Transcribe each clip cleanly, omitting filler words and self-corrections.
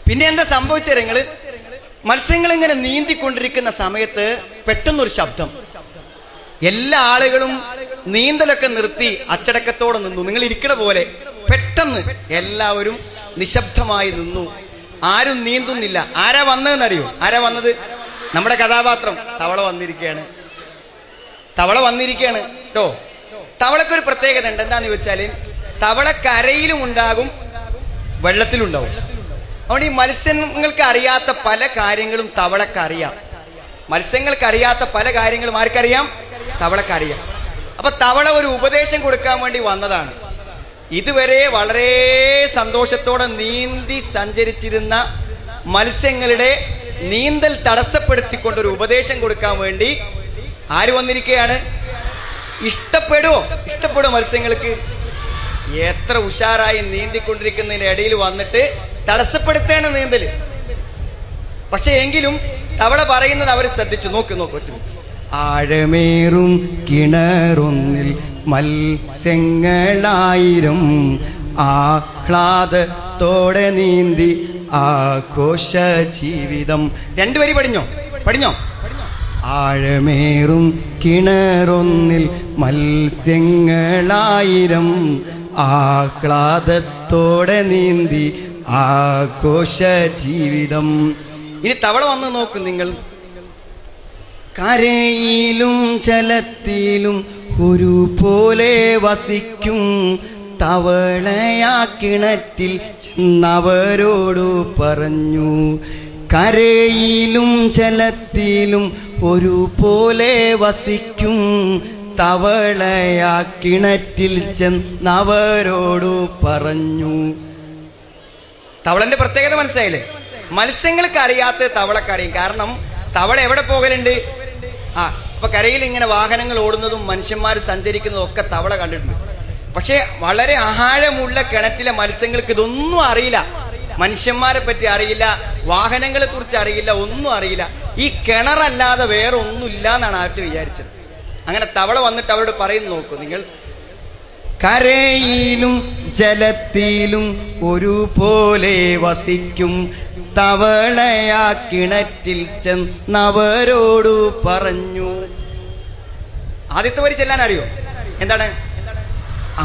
പിന്നെ എന്താ സംഭവിച്ചത്? മത്സ്യങ്ങൾ ഇങ്ങനെ നീന്തിക്കൊണ്ടിരിക്കുന്ന സമയത്ത് പെട്ടെന്നൊരു ശബ്ദം. എല്ലാ ആളുകളും നീന്തലൊക്കെ നിർത്തി അച്ചടക്കത്തോടെ നിന്നു. നിങ്ങൾ ഇരിക്കണ പോലെ പെട്ടെന്ന് എല്ലാവരും നിശബ്ദമായി നിന്നു. ആരും നീന്തുന്നില്ല. ആരാ വന്നതെന്നറിയോ? ആരാ വന്നത്? നമ്മുടെ കഥാപാത്രം തവള വന്നിരിക്കുകയാണ്. തവള വന്നിരിക്കുകയാണ് കേട്ടോ. തവളക്കൊരു പ്രത്യേകത ഉണ്ട്. എന്താന്ന് ചോദിച്ചാല് തവള കരയിലും ഉണ്ടാകും, വെള്ളത്തിലുണ്ടാവും. അതുകൊണ്ട് ഈ മത്സ്യങ്ങൾക്ക് അറിയാത്ത പല കാര്യങ്ങളും തവളക്കറിയാം. മത്സ്യങ്ങൾക്ക് അറിയാത്ത പല കാര്യങ്ങളും ആർക്കറിയാം? തവളക്കറിയാം. അപ്പൊ തവള ഒരു ഉപദേശം കൊടുക്കാൻ വേണ്ടി വന്നതാണ്. ഇതുവരെ വളരെ സന്തോഷത്തോടെ നീന്തി സഞ്ചരിച്ചിരുന്ന മത്സ്യങ്ങളുടെ നീന്തൽ തടസ്സപ്പെടുത്തിക്കൊണ്ടൊരു ഉപദേശം കൊടുക്കാൻ വേണ്ടി ആര് വന്നിരിക്കുകയാണ്? ഇഷ്ടപ്പെടുമോ മത്സ്യങ്ങൾക്ക്? എത്ര ഉഷാറായി നീന്തിക്കൊണ്ടിരിക്കുന്നതിന്റെ ഇടയിൽ വന്നിട്ട് തടസ്സപ്പെടുത്തേണ്ട നീന്തല്. പക്ഷെ എങ്കിലും തവള പറയുന്നത് അവർ ശ്രദ്ധിച്ചു. നോക്ക്. ആഴമേറും കിണറൊന്നിൽ മത്സ്യങ്ങളായിരം ആഹ്ലാദത്തോടെ നീന്തി ആഘോഷ ജീവിതം. രണ്ടുപേരി പഠിഞ്ഞോ? ആഴമേറും കിണറൊന്നിൽ മത്സ്യങ്ങളായിരം ആഹ്ലാദത്തോടെ നീന്തി ആഘോഷ ജീവിതം. ഇനി തവള വന്ന് നോക്കും നിങ്ങൾ. കരയിലും ജലത്തിലും ഒരുപോലെ വസിക്കും തവളയാ കിണറ്റിൽ ചെന്നവരോടു പറഞ്ഞു. കരയിലും ജലത്തിലും ഒരുപോലെ വസിക്കും തവളയാ കിണറ്റിൽ ചെന്നവരോടു പറഞ്ഞു. തവളന്റെ പ്രത്യേകത മനസ്സിലായില്ലേ? മത്സ്യങ്ങൾക്ക് അറിയാത്ത തവളക്കറിയും. കാരണം തവള എവിടെ പോകലുണ്ട്? അപ്പൊ കരയിൽ ഇങ്ങനെ വാഹനങ്ങൾ ഓടുന്നതും മനുഷ്യന്മാർ സഞ്ചരിക്കുന്നതും ഒക്കെ തവള കണ്ടിട്ടുണ്ട്. പക്ഷെ വളരെ ആഴമുള്ള കിണറ്റിലെ മത്സ്യങ്ങൾക്ക് ഇതൊന്നും അറിയില്ല. മനുഷ്യന്മാരെ പറ്റി അറിയില്ല, വാഹനങ്ങളെ കുറിച്ച് അറിയില്ല, ഒന്നും അറിയില്ല. ഈ കിണറല്ലാതെ വേറെ ഒന്നുമില്ല എന്നാണ് അവർ വിചാരിച്ചത്. അങ്ങനെ തവള വന്നിട്ട് അവരോട് പറയുന്നു. നോക്കൂ നിങ്ങൾ. കരയിലും ജലത്തിലും ഒരുപോലെ വസിക്കും തവളയാ കിണറ്റിൽ ചെന്നവരോടു പറഞ്ഞു. ആദ്യത്തെ വരി ചെല്ലാൻ അറിയോ? എന്താണ്?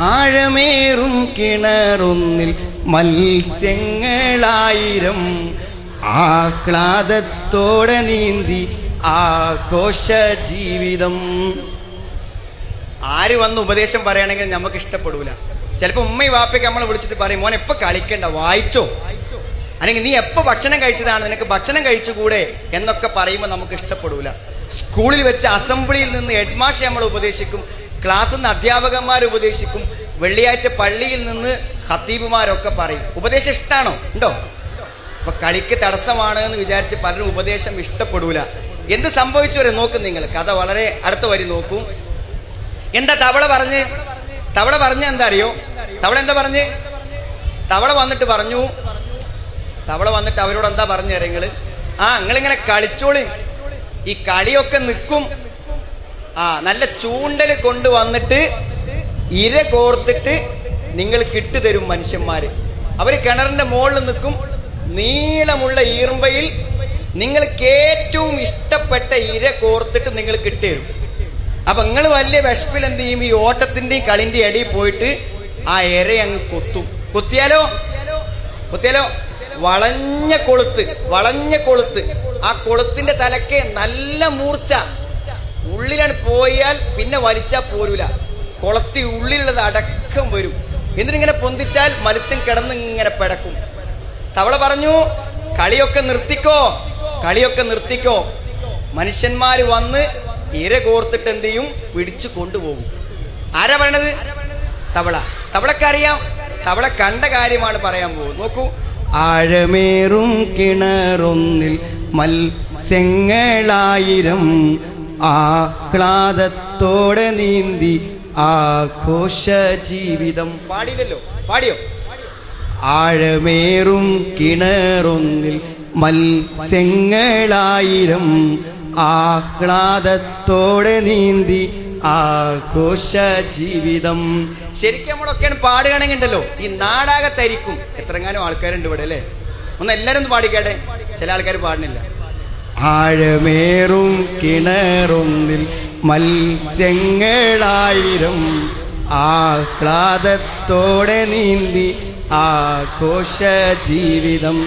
ആഴമേറും കിണറൊന്നിൽ മത്സ്യങ്ങളായിരം ആഹ്ലാദത്തോടെ നീന്തി ആഘോഷ ജീവിതം. ആര് വന്ന് ഉപദേശം പറയുകയാണെങ്കിൽ നമുക്ക് ഇഷ്ടപ്പെടൂല. ചിലപ്പോൾ ഉമ്മയും വാപ്പയ്ക്ക് നമ്മളെ വിളിച്ചിട്ട് പറയും, മോൻ എപ്പോൾ കളിക്കണ്ട, വായിച്ചോ, അല്ലെങ്കിൽ നീ എപ്പോൾ ഭക്ഷണം കഴിച്ചതാണ്, നിനക്ക് ഭക്ഷണം കഴിച്ചുകൂടെ എന്നൊക്കെ പറയുമ്പോൾ നമുക്ക് ഇഷ്ടപ്പെടൂല. സ്കൂളിൽ വെച്ച് അസംബ്ലിയിൽ നിന്ന് ഹെഡ്മാസ്റ്റർ നമ്മൾ ഉപദേശിക്കും, ക്ലാസ്സിൽ നിന്ന് അധ്യാപകന്മാർ ഉപദേശിക്കും, വെള്ളിയാഴ്ച പള്ളിയിൽ നിന്ന് ഖത്തീബുമാരൊക്കെ പറയും. ഉപദേശം ഇഷ്ടമാണോ? ഉണ്ടോ? അപ്പൊ കളിക്ക് തടസ്സമാണ് എന്ന് വിചാരിച്ച് പലരും ഉപദേശം ഇഷ്ടപ്പെടൂല. എന്ത് സംഭവിച്ചു വരെ നോക്കും നിങ്ങൾ. കഥ വളരെ അടുത്ത വരി നോക്കൂ. എന്താ തവള പറഞ്ഞ് എന്താ അറിയോ? തവള എന്താ പറഞ്ഞ്? തവള വന്നിട്ട് അവരോട് എന്താ പറഞ്ഞു തരങ്ങള്? നിങ്ങളിങ്ങനെ കളിച്ചോളി, ഈ കളിയൊക്കെ നിൽക്കും. നല്ല ചൂണ്ടല് കൊണ്ടുവന്നിട്ട് ഇര കോർത്തിട്ട് നിങ്ങൾ കിട്ടുതരും മനുഷ്യന്മാര്. അവര് കിണറിന്റെ മുകളിൽ നിൽക്കും. നീളമുള്ള ഈർമ്പയിൽ നിങ്ങൾക്ക് ഏറ്റവും ഇഷ്ടപ്പെട്ട ഇര കോർത്തിട്ട് നിങ്ങൾ കിട്ടുതരും. അപ്പൊ നിങ്ങൾ വലിയ വിഷപ്പിൽ എന്ത് ചെയ്യും? ഈ ഓട്ടത്തിന്റെയും കളിന്റെ ഇടയിൽ പോയിട്ട് ആ ഇര അങ്ങ് കുത്തിയാലോ വളഞ്ഞ കൊളുത്ത്, ആ കൊളുത്തിന്റെ തലക്ക് നല്ല മൂർച്ച. ഉള്ളിലാണ് പോയാൽ പിന്നെ വലിച്ചാൽ പോരൂല. കൊളത്തി ഉള്ളിലുള്ളത് അടക്കം വരും. എന്നിട്ടിങ്ങനെ പൊന്തിച്ചാൽ മത്സ്യം കിടന്ന് ഇങ്ങനെ പിടക്കും. തവള പറഞ്ഞു, കളിയൊക്കെ നിർത്തിക്കോ. മനുഷ്യന്മാര് വന്ന് ഇര കോർത്തിട്ട് എന്ത് ചെയ്യും? പിടിച്ചു കൊണ്ടുപോകും. ആരാ പറയണത്? തവളക്കറിയാം. തവള കണ്ട കാര്യമാണ് പറയാൻ പോകുന്നത്. നോക്കൂ. ആഴമേറും കിണറൊന്നിൽ മത്സ്യങ്ങളായിരം ആഹ്ലാദത്തോടെ നീന്തി ആഘോഷ ജീവിതം. പാടിയില്ലല്ലോ? പാടിയോ? ആഴമേറും കിണറൊന്നിൽ മത്സ്യങ്ങളായിരം ആഹ്ലാദത്തോടെ നീന്തി ആഘോഷ ജീവിതം. ശരിക്കും നമ്മളൊക്കെയാണ് പാടുകയാണെങ്കിൽ ഉണ്ടല്ലോ ഈ നാടാകത്തായിരിക്കും. എത്രങ്ങാനും ആൾക്കാരുണ്ട് ഇവിടെ അല്ലേ? ഒന്ന് എല്ലാരും ഒന്ന് പാടിക്കേട്ടെ. ചില ആൾക്കാർ പാടുന്നില്ല. ആഴമേറും കിണറൊന്നിൽ മത്സ്യങ്ങളായിരം ആഹ്ലാദത്തോടെ നീന്തി ആഘോഷ ജീവിതം.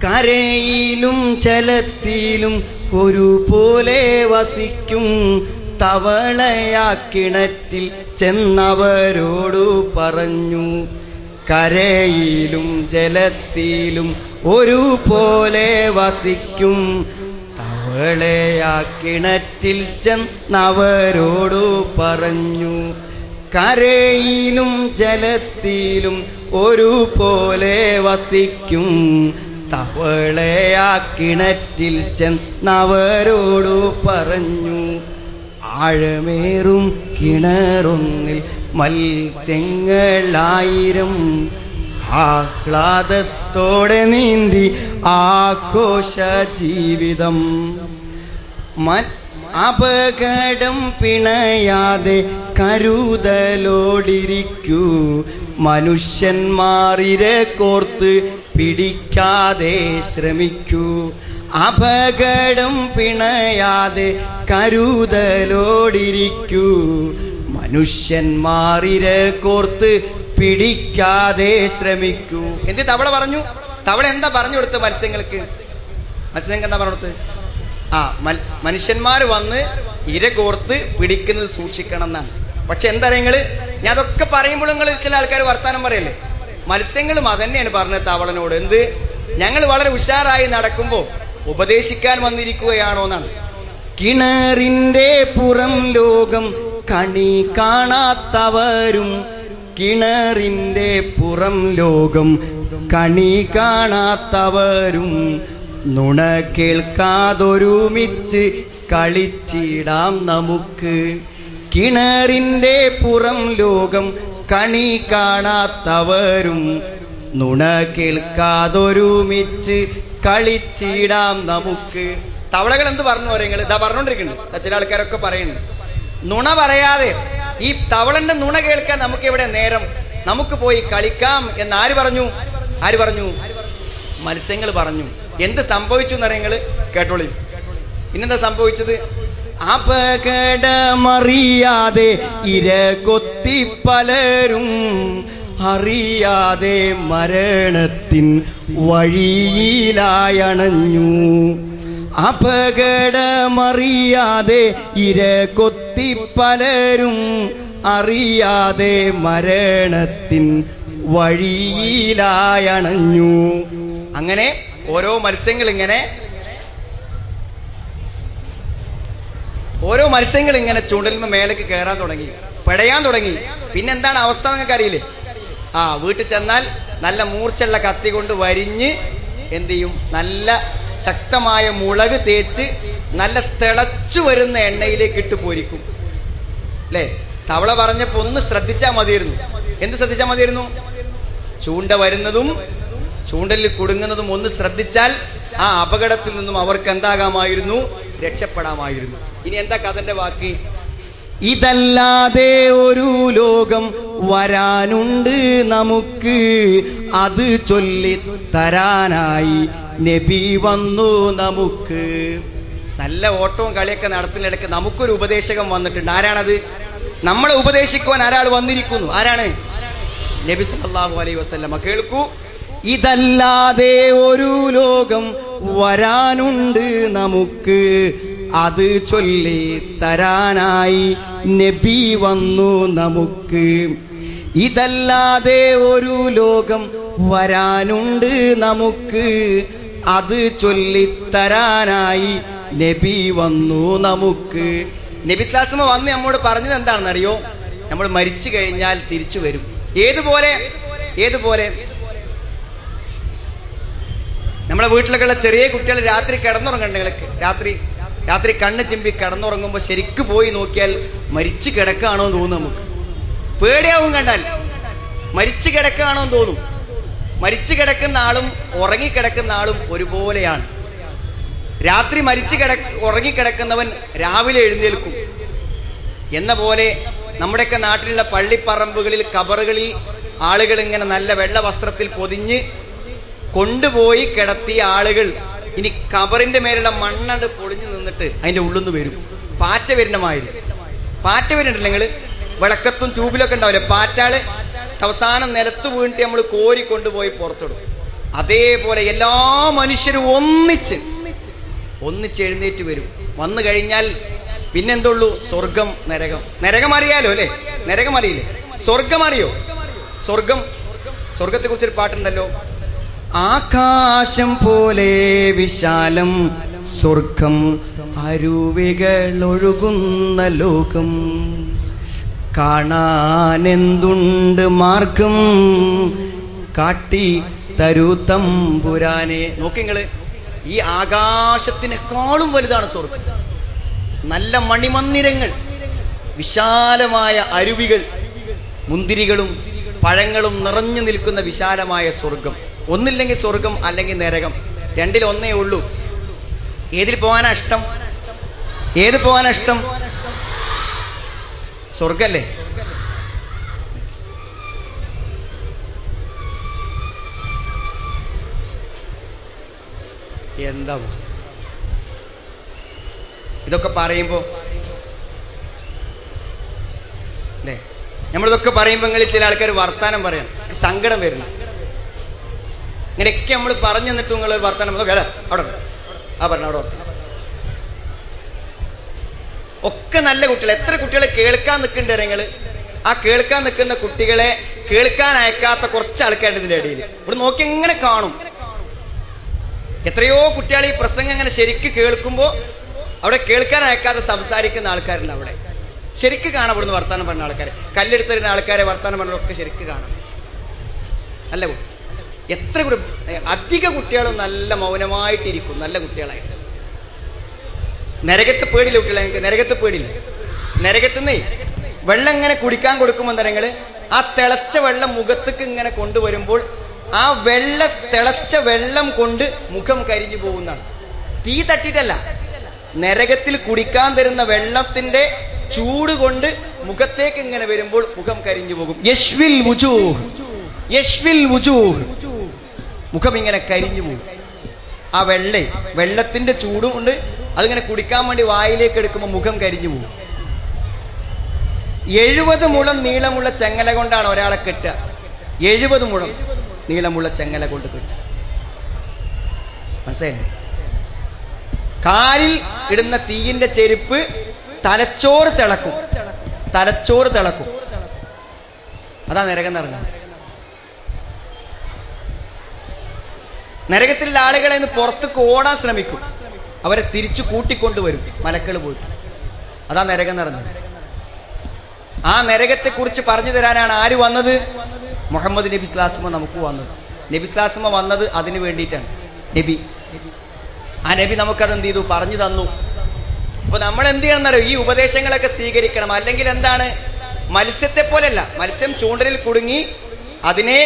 കരയിലും ജലത്തിലും ഒരുപോലെ വസിക്കും തവളയാ കിണറ്റിൽ ചെന്നവരോടു പറഞ്ഞു. കരയിലും ജലത്തിലും ഒരുപോലെ വസിക്കും തവളയാ കിണറ്റിൽ ചെന്നവരോടു പറഞ്ഞു. കരയിലും ജലത്തിലും ഒരുപോലെ വസിക്കും തവളയാ കിണറ്റിൽ ചെന്നവരോടു പറഞ്ഞു. ആഴമേറും കിണറൊന്നിൽ മത്സ്യങ്ങളായിരം ആഹ്ലാദത്തോടെ നീന്തി ആഘോഷ ജീവിതം. അപകടം പിണയാതെ കരുതലോടിരിക്കൂ മനുഷ്യന്മാരിരെ കോർത്ത് പിടിക്കാതെ ശ്രമിക്കൂ. അപകടം പിണയാതെ കരുതലോടിരിക്കൂ മനുഷ്യന്മാരിരെ കോർത്ത് പിടിക്കാതെ ശ്രമിക്കൂ. എന്ത് തവള പറഞ്ഞു? തവള എന്താ പറഞ്ഞു കൊടുത്ത് മത്സ്യങ്ങൾക്ക്? മത്സ്യങ്ങൾക്ക് എന്താ പറഞ്ഞു കൊടുത്ത്? മനുഷ്യന്മാർ വന്ന് ഇര കോർത്ത് പിടിക്കുന്നത് സൂക്ഷിക്കണം എന്നാണ്. പക്ഷെ എന്താ നിങ്ങള്, ഞാൻ അതൊക്കെ പറയുമ്പോൾ നിങ്ങൾ ചില ആൾക്കാർ വർത്താനം പറയല്ലേ. മത്സ്യങ്ങളും അതന്നെയാണ് പറഞ്ഞത് തവളനോട്. എന്ത്? ഞങ്ങൾ വളരെ ഉഷാറായി നടക്കുമ്പോൾ ഉപദേശിക്കാൻ വന്നിരിക്കുകയാണോ എന്നാണ്. കിണറിന്റെ പുറം ലോകം കണി കാണാത്തവരും കിണറിന്റെ പുറം ലോകം കണി കാണാത്തവരും നുണ കേൾക്കാതൊരുമിച്ച് കളിച്ചിടാം നമുക്ക്. കിണറിന്റെ പുറം ലോകം കണി കാണാത്തവരും നുണ കേൾക്കാതൊരുമിച്ച് കളിച്ചിടാം നമുക്ക്. തവളകൾ എന്ത് പറഞ്ഞു പറയുന്നത്? ഇതാ പറഞ്ഞോണ്ടിരിക്കുന്നുണ്ട്. ചില ആൾക്കാരൊക്കെ പറയുന്നുണ്ട് നുണ പറയാതെ. ഈ തവളന്റെ നുണ കേൾക്കാൻ നമുക്ക് എവിടെ നേരം? നമുക്ക് പോയി കളിക്കാം എന്ന് ആര് പറഞ്ഞു? ആര് പറഞ്ഞു? മത്സ്യങ്ങൾ പറഞ്ഞു. എന്ത് സംഭവിച്ചു എന്നറിയങ്ങൾ കേട്ടോളി. പിന്നെന്താ സംഭവിച്ചത്? അപകടമറിയാതെ ഇര കൊത്തി പലരും അറിയാതെ മരണത്തിൻ വഴിയിലായണഞ്ഞു. അപകടമറിയാതെ ഇര കൊത്തി പലരും അറിയാതെ മരണത്തിൻ വഴിയിലായണഞ്ഞു. അങ്ങനെ ഓരോ മത്സ്യങ്ങൾ ഇങ്ങനെ ചൂണ്ടലിന് മേലേക്ക് കയറാൻ തുടങ്ങി, പെടയാൻ തുടങ്ങി. പിന്നെന്താണ് അവസ്ഥ നിങ്ങൾക്ക് അറിയില്ലേ? വീട്ടിൽ ചെന്നാൽ നല്ല മൂർച്ചുള്ള കത്തി കൊണ്ട് വരിഞ്ഞ് എന്ത് ചെയ്യും? നല്ല ശക്തമായ മുളക് തേച്ച് നല്ല തിളച്ചു വരുന്ന എണ്ണയിലേക്ക് ഇട്ട് പൊരിക്കും അല്ലേ? തവള പറഞ്ഞപ്പോ ഒന്ന് ശ്രദ്ധിച്ചാൽ മതിയായിരുന്നു. എന്ത് ശ്രദ്ധിച്ചാൽ മതിയായിരുന്നു? ചൂണ്ട വരുന്നതും ചൂണ്ടലിൽ കുടുങ്ങുന്നതും ഒന്ന് ശ്രദ്ധിച്ചാൽ ആ അപകടത്തിൽ നിന്നും അവർക്ക് എന്താകാമായിരുന്നു? രക്ഷപ്പെടാമായിരുന്നു. ഇനി എന്താ കഥന്റെ വാക്ക്? ഇതല്ലാതെ ഒരു ലോകം വരാനുണ്ട് നമുക്ക്, അത് ചൊല്ലി തരാനായി നബി വന്നു നമുക്ക്. നല്ല ഓട്ടവും കളിയൊക്കെ നടത്തുന്നിടക്ക് നമുക്കൊരു ഉപദേശകൻ വന്നിട്ടുണ്ട്. ആരാണത്? നമ്മളെ ഉപദേശിക്കുവാൻ ഒരാൾ വന്നിരിക്കുന്നു. ആരാണ്? നബി സല്ലല്ലാഹു അലൈഹി വസല്ലമ. കേൾക്കൂ. ഇതല്ലാതെ ഒരു ലോകം വരാനുണ്ട് നമുക്ക്, അത് ചൊല്ലി തരാനായി നബി വന്നു നമുക്ക്. ഇതല്ലാതെ ഒരു ലോകം വരാനുണ്ട് നമുക്ക്, അത് ചൊല്ലി തരാനായി നബി വന്നു നമുക്ക്. നബി സ്വല്ലല്ലാഹു അലൈഹി വസല്ലം വന്ന് നമ്മോട് പറഞ്ഞത് എന്താണെന്നറിയോ? നമ്മൾ മരിച്ചു കഴിഞ്ഞാൽ തിരിച്ചു വരും. ഏതുപോലെ? നമ്മളെ വീട്ടിലൊക്കെയുള്ള ചെറിയ കുട്ടികൾ രാത്രി കിടന്നുറങ്ങണ്ടെങ്കിൽ രാത്രി കണ്ണ് ചിമ്പി കിടന്നുറങ്ങുമ്പോൾ ശരിക്ക് പോയി നോക്കിയാൽ മരിച്ചു കിടക്കുകയാണോ എന്ന് തോന്നും. നമുക്ക് പേടിയാവും കണ്ടാൽ. മരിച്ചു കിടക്കുകയാണോ എന്ന് തോന്നും. മരിച്ചു കിടക്കുന്ന ആളും ഉറങ്ങിക്കിടക്കുന്ന ആളും ഒരുപോലെയാണ്. രാത്രി ഉറങ്ങിക്കിടക്കുന്നവൻ രാവിലെ എഴുന്നേൽക്കും എന്ന പോലെ നമ്മുടെയൊക്കെ നാട്ടിലുള്ള പള്ളിപ്പറമ്പുകളിൽ, കബറുകളിൽ ആളുകൾ ഇങ്ങനെ നല്ല വെള്ള വസ്ത്രത്തിൽ പൊതിഞ്ഞ് കൊണ്ടുപോയി കിടത്തിയ ആളുകൾ ഇനി കബറിന്റെ മേലുള്ള മണ്ണണ്ട് പൊളിഞ്ഞു നിന്നിട്ട് അതിന്റെ ഉള്ളിൽ നിന്ന് വരും. പാറ്റ വരുന്ന മാതിരി. പാറ്റ വരുന്നുണ്ടല്ലോ നിങ്ങൾ വിളക്കത്തും ട്യൂബിലൊക്കെ ഉണ്ടാവില്ലേ പാറ്റാള്, അവസാനം നിലത്ത് വീണിട്ട് നമ്മൾ കോരി കൊണ്ടുപോയി പുറത്തിടും. അതേപോലെ എല്ലാ മനുഷ്യരും ഒന്നിച്ച് എഴുന്നേറ്റ് വരും. വന്നു കഴിഞ്ഞാൽ പിന്നെന്തുള്ളൂ? സ്വർഗം, നരകം. നരകം അറിയാലോ അല്ലെ? നരകം അറിയില്ലേ? സ്വർഗം അറിയോ? സ്വർഗത്തെ കുറിച്ചൊരു പാട്ടുണ്ടല്ലോ. ആകാശം പോലെ വിശാലം സ്വർഗം, അരുവികൾ ഒഴുകുന്ന ലോകം, കാണാനെന്തുണ്ട് മാർഗം, കാട്ടി തരൂ തമ്പുരാനെ. നോക്കിങ്ങള്, ഈ ആകാശത്തിനേക്കാളും വലുതാണ് സ്വർഗം. നല്ല മണിമന്ദിരങ്ങൾ, വിശാലമായ അരുവികൾ, മുന്തിരികളും പഴങ്ങളും നിറഞ്ഞു നിൽക്കുന്ന വിശാലമായ സ്വർഗം. ഒന്നില്ലെങ്കിൽ സ്വർഗം അല്ലെങ്കിൽ നരകം, രണ്ടിലൊന്നേ ഉള്ളൂ. ഏതിൽ പോകാനാ ഇഷ്ടം? സ്വർഗല്ലേ? എന്താ ഇതൊക്കെ പറയുമ്പോ അല്ലേ? നമ്മളിതൊക്കെ പറയുമ്പോൾ ചില ആൾക്കാർ വർത്താനം പറയണം, സങ്കടം വരണം. ഇങ്ങനെയൊക്കെ നമ്മൾ പറഞ്ഞു തന്നിട്ട് നിങ്ങൾ വർത്താനം അവിടെ വർത്താനം ഒക്കെ നല്ല കുട്ടികൾ. എത്ര കുട്ടികളെ കേൾക്കാൻ നിൽക്കുന്നുണ്ട് നിങ്ങൾ? ആ കേൾക്കാൻ നിൽക്കുന്ന കുട്ടികളെ കേൾക്കാൻ അയക്കാത്ത കുറച്ച് ആൾക്കാരുടെ ഇതിൻ്റെ ഇടയിൽ ഇവിടെ നോക്കി എങ്ങനെ കാണും. എത്രയോ കുട്ടികൾ ഈ പ്രസംഗം ഇങ്ങനെ ശരിക്ക് കേൾക്കുമ്പോൾ അവിടെ കേൾക്കാൻ അയക്കാതെ സംസാരിക്കുന്ന ആൾക്കാരുണ്ട്. അവിടെ ശരിക്ക് കാണാം ഇവിടുന്ന് വർത്താനം പറഞ്ഞ ആൾക്കാരെ, കല്ലെടുത്തരുന്ന ആൾക്കാരെ വർത്താനം പറഞ്ഞൊക്കെ ശരിക്ക് കാണാം. നല്ല എത്ര അധിക കുട്ടികളും നല്ല മൗനമായിട്ടിരിക്കും, നല്ല കുട്ടികളായിട്ട്. നരകത്തെ പേടില്ല കുട്ടികളെ? നിങ്ങൾക്ക് നരകത്തെ പേടില്ല? നരകത്തുനിന്നേ വെള്ളം ഇങ്ങനെ കുടിക്കാൻ കൊടുക്കുമ്പോൾ എന്താ നിങ്ങൾ ആ തിളച്ച വെള്ളം മുഖത്തേക്ക് ഇങ്ങനെ കൊണ്ടുവരുമ്പോൾ ആ തിളച്ച വെള്ളം കൊണ്ട് മുഖം കരിഞ്ഞു പോകുന്നതാണ്. തീ തട്ടിയിട്ടല്ല, നരകത്തിൽ കുടിക്കാൻ തരുന്ന വെള്ളത്തിന്റെ ചൂട് കൊണ്ട് മുഖത്തേക്ക് ഇങ്ങനെ വരുമ്പോൾ മുഖം കരിഞ്ഞു പോകും. യശ്വിൽ വുജൂഹ്, മുഖം ഇങ്ങനെ കരിഞ്ഞു പോകും. ആ വെള്ളത്തിന്റെ ചൂടും കൊണ്ട് അതിങ്ങനെ കുടിക്കാൻ വേണ്ടി വായിലേക്ക് എടുക്കുമ്പോൾ മുഖം കരിഞ്ഞു പോകും. 70 മുഴം നീളമുള്ള ചെങ്ങല കൊണ്ടാണ് ഒരാളെ കെട്ടുക. 70 മുഴം നീളമുള്ള ചെങ്ങല കൊണ്ട് കെട്ടുക. മനസ്സിലായില്ലേ? കാലിൽ ഇടുന്ന തീയിന്റെ ചെരുപ്പ് തലച്ചോറ് തിളക്കും. അതാ നരകം നടന്നത്. നരകത്തിലുള്ള ആളുകളെ പുറത്തേക്ക് ഓടാൻ ശ്രമിക്കും, അവരെ തിരിച്ചു കൂട്ടിക്കൊണ്ടുവരും മലക്കൾ പോയിട്ട്. അതാ നരകം നടന്നത്. ആ നരകത്തെ കുറിച്ച് പറഞ്ഞു തരാനാണ് ആര് വന്നത്? മുഹമ്മദ് നബി സ്വല്ലല്ലാഹു നമുക്ക് വന്നത്. നബി സ്വല്ലല്ലാഹു വന്നത് അതിന് വേണ്ടിയിട്ടാണ്. ആ നബി നമുക്കത് എന്ത് ചെയ്തു? പറഞ്ഞു തന്നു. അപ്പൊ നമ്മൾ എന്ത് ചെയ്യണമെന്നറിയോ? ഈ ഉപദേശങ്ങളൊക്കെ സ്വീകരിക്കണം. അല്ലെങ്കിൽ എന്താണ്? മത്സ്യത്തെ പോലെയല്ല. മത്സ്യം ചൂണ്ടലിൽ കുടുങ്ങി അതിനെ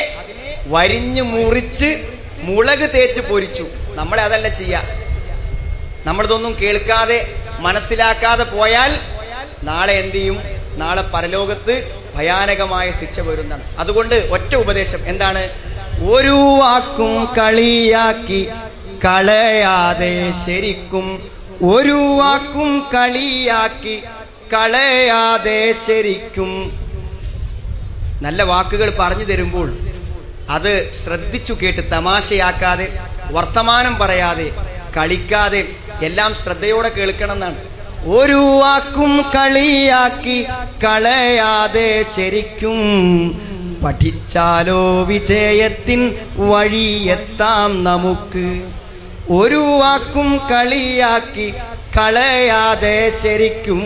വരിഞ്ഞു മുറിച്ച് മുളക് തേച്ച് പൊരിച്ചു. നമ്മളെ അതല്ല ചെയ്യാ. നമ്മളിതൊന്നും കേൾക്കാതെ മനസ്സിലാക്കാതെ പോയാൽ നാളെ എന്ത് ചെയ്യും? നാളെ പരലോകത്ത് ഭയാനകമായ ശിക്ഷ വരുന്നതാണ്. അതുകൊണ്ട് ഒറ്റ ഉപദേശം എന്താണ്? ഒരു വാക്കും കളിയാക്കി കളയാതെ ശരിക്കും, ഒരു വാക്കും കളിയാക്കി കളയാതെ ശരിക്കും. നല്ല വാക്കുകൾ പറഞ്ഞു തരുമ്പോൾ അത് ശ്രദ്ധിച്ചു കേട്ട് തമാശയാക്കാതെ, വർത്തമാനം പറയാതെ, കളിക്കാതെ എല്ലാം ശ്രദ്ധയോടെ കേൾക്കണം എന്നാണ്. ഒരു വാക്കും കളിയാക്കി കളയാതെ ശരിക്കും, പഠിച്ചാലോ വിജയത്തിൻ വഴിയെത്താം നമുക്ക്. ഒരു വാക്കും കളിയാക്കി കളയാതെ ശരിക്കും,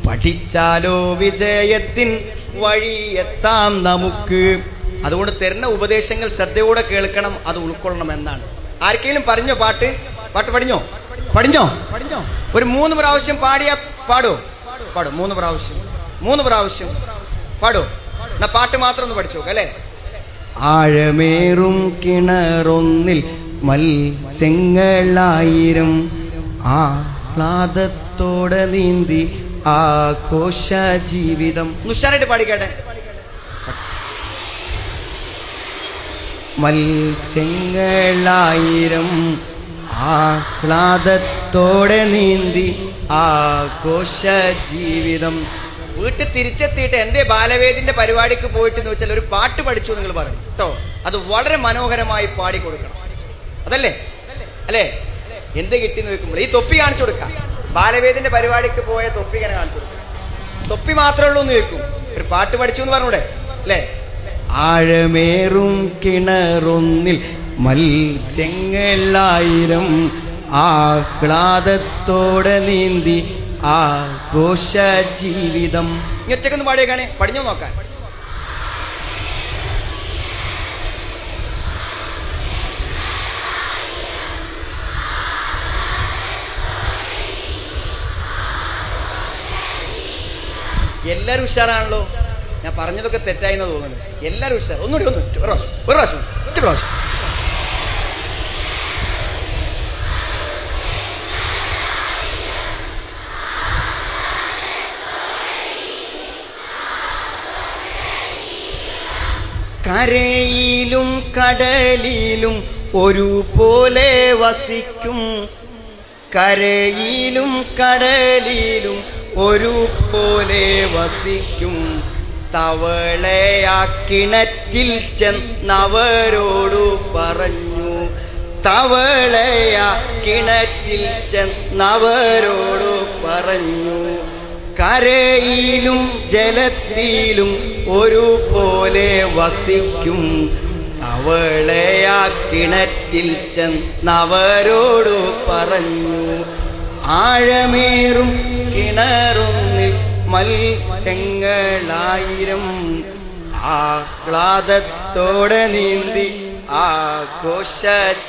പഠിച്ചാലോ വിജയത്തിൻ വഴിയെത്താം നമുക്ക്. അതുകൊണ്ട് തരുന്ന ഉപദേശങ്ങൾ ശ്രദ്ധയോടെ കേൾക്കണം, അത് ഉൾക്കൊള്ളണം എന്നാണ്. ആർക്കെങ്കിലും പറഞ്ഞോ? പാട്ട് പഠിഞ്ഞോ? ഒരു 3 പ്രാവശ്യം പാടിയാ പാടോ? 3 പ്രാവശ്യം പാടോ? എന്നാ പാട്ട് മാത്രം ഒന്ന് പഠിച്ചു നോക്കാം അല്ലേ? ആഴമേറും കിണറൊന്നിൽ മത്സ്യങ്ങളായിരം ആഹ്ലാദത്തോടെ നീന്തി ആഘോഷ ജീവിതം. ഉഷാറായിട്ട് പാടിക്കേട്ടെ. മത്സ്യങ്ങളായിരം ആഹ്ലാദത്തോടെ നീന്തി ആഘോഷ ജീവിതം. വീട്ടിൽ തിരിച്ചെത്തിയിട്ട് എന്തേ ബാലവേദിന്റെ പരിപാടിക്ക് പോയിട്ട് എന്ന് വെച്ചാൽ ഒരു പാട്ട് പഠിച്ചു നിങ്ങൾ പറഞ്ഞു കേട്ടോ. അത് വളരെ മനോഹരമായി പാടി കൊടുക്കണം. അതല്ലേ അല്ലേ? എന്ത് കിട്ടിന്ന് വെക്കുമ്പോൾ ഈ തൊപ്പി കാണിച്ചു കൊടുക്കാം. ബാലവേദിന്റെ പരിപാടിക്ക് പോയ തൊപ്പി ഇങ്ങനെ കാണിച്ചു കൊടുക്കാം. തൊപ്പി മാത്രമേ ഉള്ളൂ എന്ന് വെക്കും. ഒരു പാട്ട് പഠിച്ചു എന്ന് പറഞ്ഞൂടെ അല്ലേ? ആഴമേറും കിണറൊന്നിൽ മത്സ്യങ്ങളായിരം ആഹ്ലാദത്തോടെ നീന്തി ആഘോഷ ജീവിതം. ഇനി ഒറ്റക്കൊന്ന് പാടിയേക്കാണേ, പഠിഞ്ഞു നോക്കാൻ. എല്ലാരും ഉഷാറാണല്ലോ. ഞാൻ പറഞ്ഞതൊക്കെ തെറ്റായിന്ന് തോന്നുന്നു. എല്ലാരും ഉഷാർ. ഒന്നുകൂടി ഒരു പ്രാവശ്യം ഒറ്റ പ്രാവശ്യം. കരയിലും കടലിലും ഒരുപോലെ വസിക്കും. കരയിലും കടലിലും ഒരുപോലെ വസിക്കും. തവളയാ കിണറ്റിൽ ചെന്നവരോടു പറഞ്ഞു. തവളയാ കിണറ്റിൽ ചെന്നവരോടു പറഞ്ഞു. കരയിലും ജലത്തിലും ഒരുപോലെ വസിക്കും. തവളയാ കിണറ്റിൽ ചെന്നവരോടു പറഞ്ഞു. ആഴമേറും കിണറൊന്നിൽ മത്സ്യങ്ങളായിരം ആഹ്ലാദത്തോടെ നീന്തി ആഘോഷ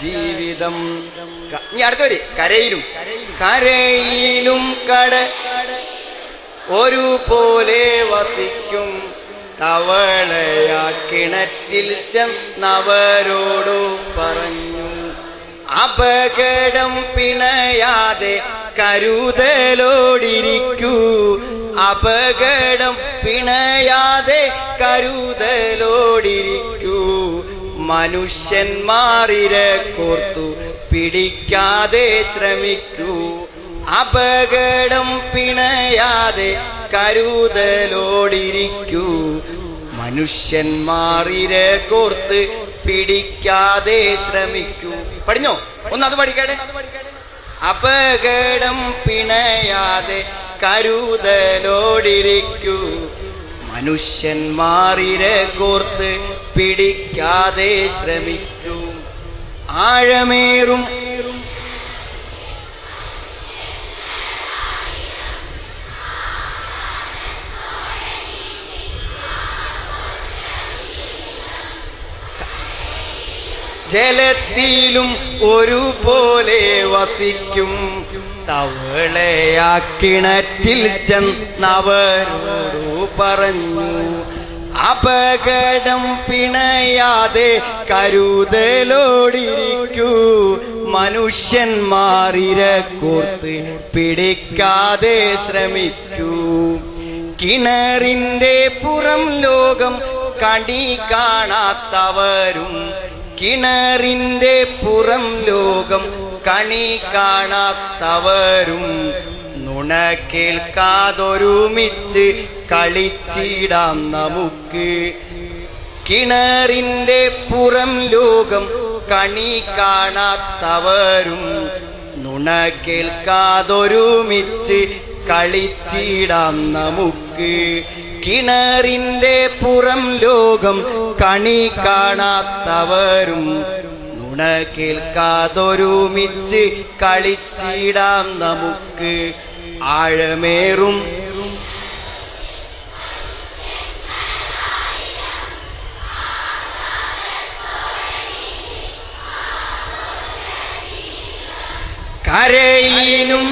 ജീവിതം. ഇനി അടുത്ത വരി. കരയിലും കരയിലും ഒരുപോലെ വസിക്കും. തവളയാ കിണറ്റിൽ ചെന്നവരോടു പറഞ്ഞു. അപകടം പിണയാതെ കരുതലോടിരിക്കൂ. അപകടം പിണയാതെ കരുതലോടിരിക്കൂ. മനുഷ്യന്മാരിരെ കോർത്തു പിടിക്കാതെ ശ്രമിക്കൂ. അപകടം പിണയാതെ കരുതലോടിരിക്കൂ. മനുഷ്യന്മാരിരെ കോർത്ത് പിടിക്കാതെ ശ്രമിക്കൂ. പഠിഞ്ഞോ? ഒന്നത് പഠിക്കട്ടെ. അപകടം പിണയാതെ കരുതലോടിരിക്കൂ. മനുഷ്യന്മാരിരെ കോർത്ത് പിടിക്കാതെ ശ്രമിക്കൂ. ആഴമേറും ജലത്തിലും ഒരുപോലെ വസിക്കും. തവളയാ കിണറ്റിൽ ചെന്നവരോടു പറഞ്ഞു. അപകടം പിണയാതെ കരുതലോടിരിക്കൂ. മനുഷ്യന്മാരിരെ കോർത്ത് പിടിക്കാതെ ശ്രമിക്കൂ. കിണറിന്റെ പുറം ലോകം കണി കാണാത്തവരും. കിണറിന്റെ പുറം ലോകം കണി കാണാത്തവരും. നുണ കേൾക്കാതൊരുമിച്ച് കളിച്ചിടാം നമുക്ക്. കിണറിന്റെ പുറം ലോകം കണി കാണാത്തവരും. നുണ കേൾക്കാതൊരുമിച്ച് കളിച്ചിടാം നമുക്ക്. കിണറിന്റെ പുറം ലോകം കണി കാണാത്തവരും. നുണ കേൾക്കാതൊരുമിച്ച് കളിച്ചിടാം നമുക്ക്. ആഴമേറും കരയിലും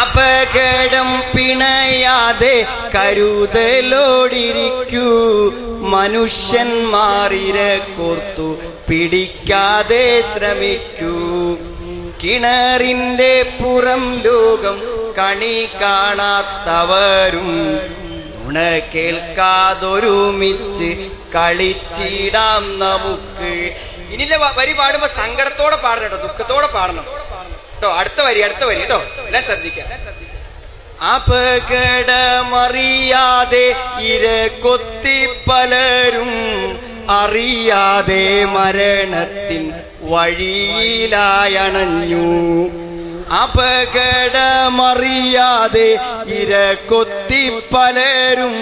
അപകടം പിണയാതെ കരുതലോടിരിക്കൂ. മനുഷ്യന്മാരിരെ കോർത്തു പിടിക്കാതെ ശ്രമിക്കൂ. കിണറിന്റെ പുറം ലോകം കണി കാണാത്തവരും നുണ കേൾക്കാതൊരുമിച്ച് കളിച്ചിടാം നമുക്ക്. ഇനിയില്ല വരി പാടുമ്പോ സങ്കടത്തോടെ പാടണം കേട്ടോ, ദുഃഖത്തോടെ പാടണം കേട്ടോ. അടുത്ത വരി കേട്ടോ, എല്ലാം ശ്രദ്ധിക്കാം. അപകടമറിയാതെ ഇരകൊത്തി പലരും അറിയാതെ മരണത്തിൻ വഴിയിലായണഞ്ഞു. അപകടമറിയാതെ ഇരകൊത്തി പലരും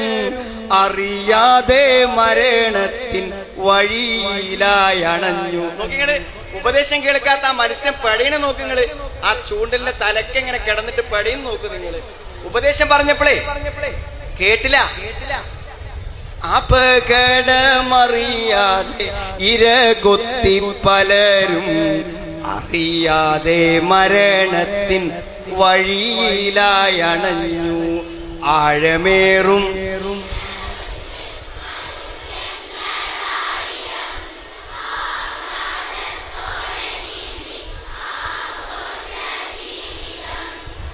അറിയാതെ മരണത്തിൻ വഴിയിലായണഞ്ഞു. നോക്കിങ്ങള് ഉപദേശം കേൾക്കാത്ത ആ മത്സ്യം പഴയണ നോക്കുങ്ങള്. ആ ചൂണ്ടലിന്റെ തലക്കെങ്ങനെ കിടന്നിട്ട് പഴയും നോക്കു നിങ്ങള്. ഉപദേശം പറഞ്ഞപ്പോഴേ കേട്ടില്ല. അപകടമറിയാതെ ഇരകൊത്തി പലരും അറിയാതെ മരണത്തിൻ വഴിയിലായണഞ്ഞു. ആഴമേറും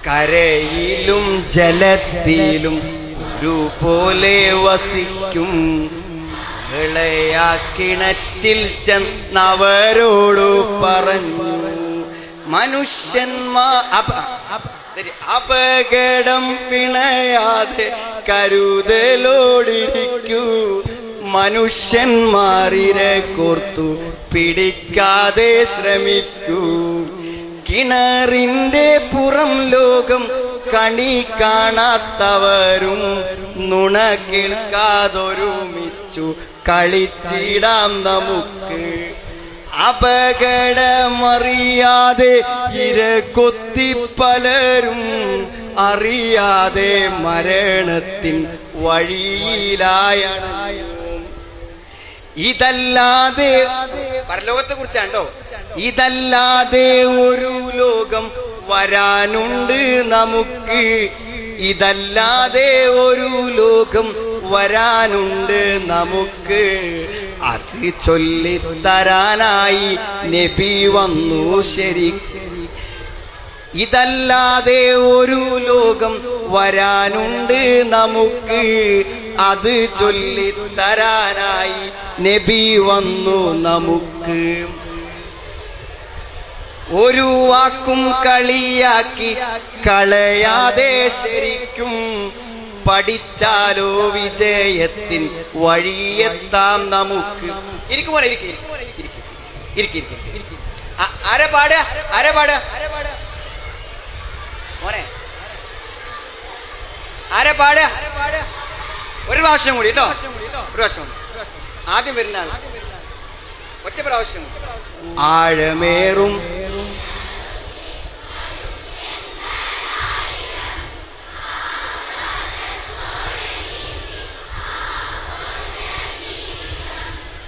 കരയിലും ജലത്തിലും ഒരുപോലെ വസിക്കും. ഇളയാ കിണറ്റിൽ ചെന്നവരോടു പറഞ്ഞു, അപകടം പിണയാതെ കരുതലോടിരിക്കൂ. മനുഷ്യന്മാരിരെ കോർത്തു പിടിക്കാതെ ശ്രമിക്കൂ. കിണറിന്റെ പുറം ലോകം കണി കാണാത്തവരും നുണ കേൾക്കാതൊരുമിച്ചു കളിച്ചിടാം നമുക്ക്. അപകടമറിയാതെ ഇരകൊത്തി പലരും അറിയാതെ മരണത്തിൻ വഴിയിലായണഞ്ഞു. ഇതല്ലാതെ പരലോകത്തെ കുറിച്ചാണ്ടോ. ഇതല്ലാതെ ഒരു ലോകം വരാനുണ്ട് നമുക്ക്. ഇതല്ലാതെ ഒരു ലോകം വരാനുണ്ട് നമുക്ക്. അത് ചൊല്ലിത്തരാനായി നബി വന്നു ശരി. ഇതല്ലാതെ ഒരു ലോകം വരാനുണ്ട് നമുക്ക്. അത് ചൊല്ലിത്തരാനായി നബി വന്നു നമുക്ക്. ഒരു വാക്കും കളിയാക്കി കളയാതെ ശരിക്കും പഠിച്ചാലോ വിജയത്തിൻ വഴിയെത്താം നമുക്ക്. ഇരിക്കുമോനെ ആരെ പാടുക മോനെ, ആരെ പാടുക? ഒരു പ്രാവശ്യം കൂടി കേട്ടോ, ഒരു പ്രാവശ്യം ആദ്യം വരുന്ന ആൾ ഒറ്റ പ്രാവശ്യം. ആഴമേറും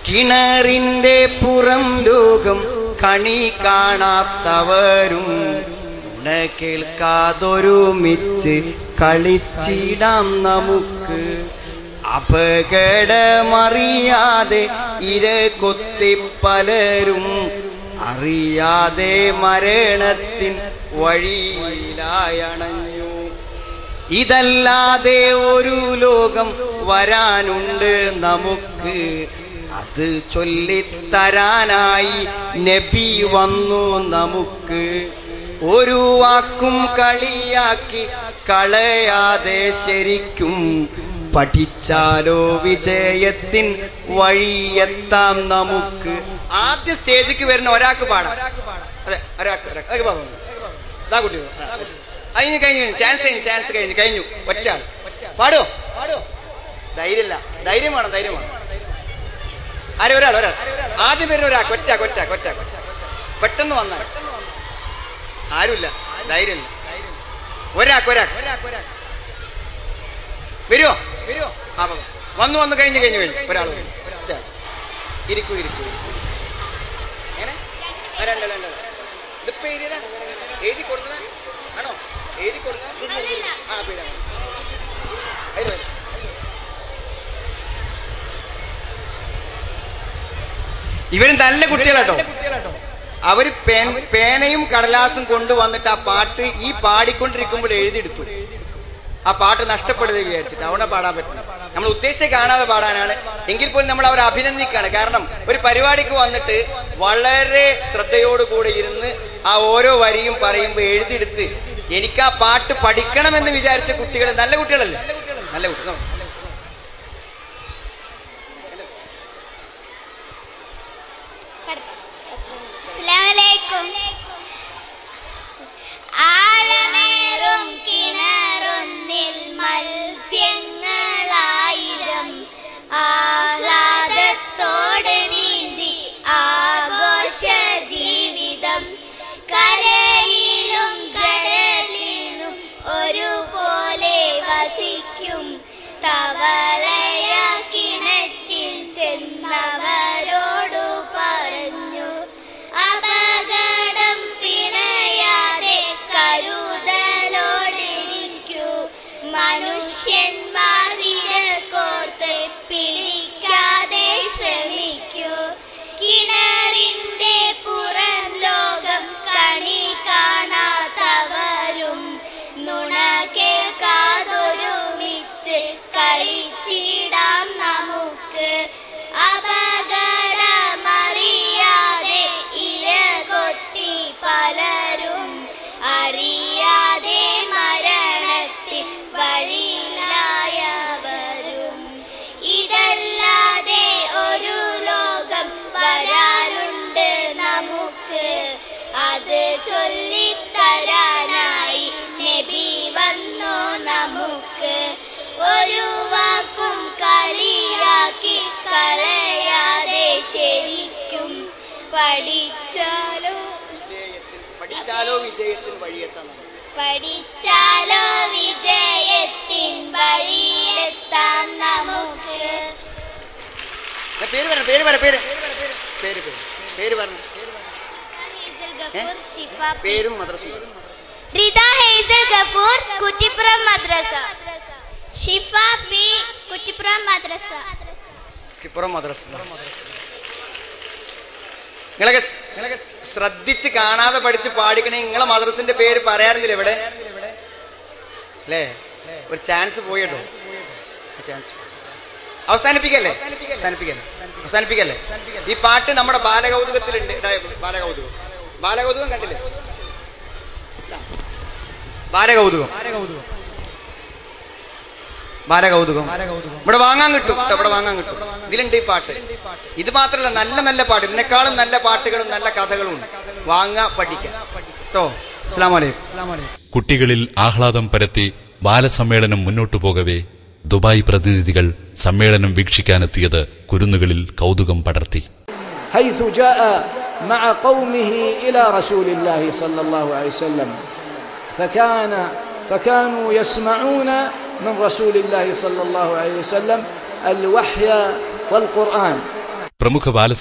കിണറിന്റെ പുറം ലോകം കണി കാണാത്തവരും നുണ കേൾക്കാതൊരുമിച്ച് കളിച്ചിടാം നമുക്ക്. അപകടമറിയാതെ ഇരകൊത്തി പലരും അറിയാതെ മരണത്തിൻ വഴിയിലായണഞ്ഞു. ഇതല്ലാതെ ഒരു ലോകം വരാനുണ്ട് നമുക്ക്. അത് ചൊല്ലിത്തരാനായി നബി വന്നു നമുക്ക്. ഒരു വാക്കും കളിയാക്കി കളയാതെ ശരിക്കും പഠിച്ചാലോ വിജയത്തിൻ വഴിയെത്താം നമുക്ക്. ആദ്യ സ്റ്റേജിക്ക് വരുന്ന ഒരാൾക്ക് പാടാം. അതെ, ഒരാൾക്ക് അതാ കുട്ടി കഴിഞ്ഞു. ചാൻസ് കഴിഞ്ഞു. ഒറ്റ ആൾ പാടോ. ധൈര്യമില്ല, ധൈര്യം വേണം. ഒരാൾ ആദ്യം വരുന്ന ഒരാൾക്ക് ഒറ്റ പെട്ടെന്ന് വന്നാൽ ആരുമില്ല, ധൈര്യമില്ല. ഒരാൾക്ക് വരുമോ? വന്നു കഴിഞ്ഞു. ഒരാൾ ഇരിക്കൂ. ഇതിപ്പോ എഴുതി കൊടുത്തത് ആണോ? എഴുതി കൊടുത്തത് ഇവരും നല്ല കുട്ടികളാട്ടോ. അവര് പേനയും കടലാസും കൊണ്ടുവന്നിട്ട് ആ പാട്ട് ഈ പാടിക്കൊണ്ടിരിക്കുമ്പോൾ എഴുതിയെടുത്തു. ആ പാട്ട് നഷ്ടപ്പെടുന്നത് വിചാരിച്ചിട്ട് അവിടെ പാടാൻ പറ്റില്ല. നമ്മൾ ഉദ്ദേശിച്ച് കാണാതെ പാടാനാണ്. എങ്കിൽ പോലും നമ്മൾ അവരെ അഭിനന്ദിക്കുകയാണ്. കാരണം ഒരു പരിപാടിക്ക് വന്നിട്ട് വളരെ ശ്രദ്ധയോടുകൂടി ഇരുന്ന് ആ ഓരോ വരിയും പറയുമ്പോൾ എഴുതിയെടുത്ത് എനിക്ക് ആ പാട്ട് പഠിക്കണമെന്ന് വിചാരിച്ച കുട്ടികൾ നല്ല കുട്ടികളല്ലേ? നല്ല കുട്ടികൾ. ആഴമേറും കിണറുന്നിൽ മത്സ്യങ്ങളായിരം ആഹ്ലാദത്തോടെ നീന്തി ആഘോഷ ജീവിതം. കരയിലും ജടലിലും ഒരുപോലെ വസിക്കും തവളയ കിണറ്റിൽ ചെന്നവരോടു പറഞ്ഞു, അപകടം പിണയാതെ കരുതലോടിരിക്കൂ. മനുഷ്യന്മാർ വിരകോർത്ത് പിടിക്കാതെ ശ്രമിക്കൂ. കിണറിന്റെ പുറം ലോകം കണി കാണാത്തവരും നുണ കേൾക്കാതൊരുമിച്ച് കളിച്ചിടാം നമുക്ക്. അപകടമറിയാതെ ഇരകൊത്തി പലരും അറിയാതെ മരണത്തിൽ വഴിയിലായവരും. ഇതല്ലാതെ ഒരു ലോകം വരാനുണ്ട് നമുക്ക്. അത് ചൊല്ലിത്തരാനായി നബി വന്നു നമുക്ക്. ഒരു വാക്കും കളിയാക്കി കളയാതെ ശരിക്കും പഠിച്ചാലോ വിജയത്തിൻ വഴിയെത്താൻ. പഠിച്ചാലോ വിജയത്തിൻ വഴിയെത്താൻ നമുക്ക്. പേര് പറഞ്ഞു. പേരും മദ്രസയും. റിദ ഹേസൽ ഗഫൂർ, കുറ്റിപ്പുറം മദ്രസ. ഷിഫ ബി, കുറ്റിപ്പുറം മദ്രസ. നിങ്ങളൊക്കെ ശ്രദ്ധിച്ച് കാണാതെ പഠിച്ച് പാടിക്കണേ. നിങ്ങളെ മദ്രസിന്റെ പേര് പറയാറുന്നില്ല ഇവിടെ അല്ലേ? ഒരു ചാൻസ് പോയിട്ടോ. ചാൻസ് അവസാനിപ്പിക്കല്ലേ? ഈ പാട്ട് നമ്മുടെ ബാലകൗതുകത്തിലുണ്ട്. ബാലകൗതുകം കണ്ടില്ലേ? ബാലകൗതുകം ഇവിടെ വാങ്ങാൻ കിട്ടും. ഇതിലുണ്ട് ഈ പാട്ട്. ഇത് മാത്രമല്ല, നല്ല നല്ല പാട്ട്, ഇതിനേക്കാളും നല്ല പാട്ടുകളും നല്ല കഥകളും ഉണ്ട്. വാങ്ങാ, പഠിക്കാം കേട്ടോ. അസ്സലാമു അലൈക്കും. കുട്ടികളിൽ ആഹ്ലാദം പരത്തി ബാലസമ്മേളനം മുന്നോട്ടു പോകവേ ദുബായ് പ്രതിനിധികൾ സമ്മേളനം വീക്ഷിക്കാനെത്തിയത് കുരുന്നുകളിൽ കൗതുകം പടർത്തി. حيث جاء مع قومه إلى رسول الله صلى الله عليه وسلم فكانوا يسمعون من رسول الله صلى الله عليه وسلم الوحي والقرآن. പ്രമുഖ ബാല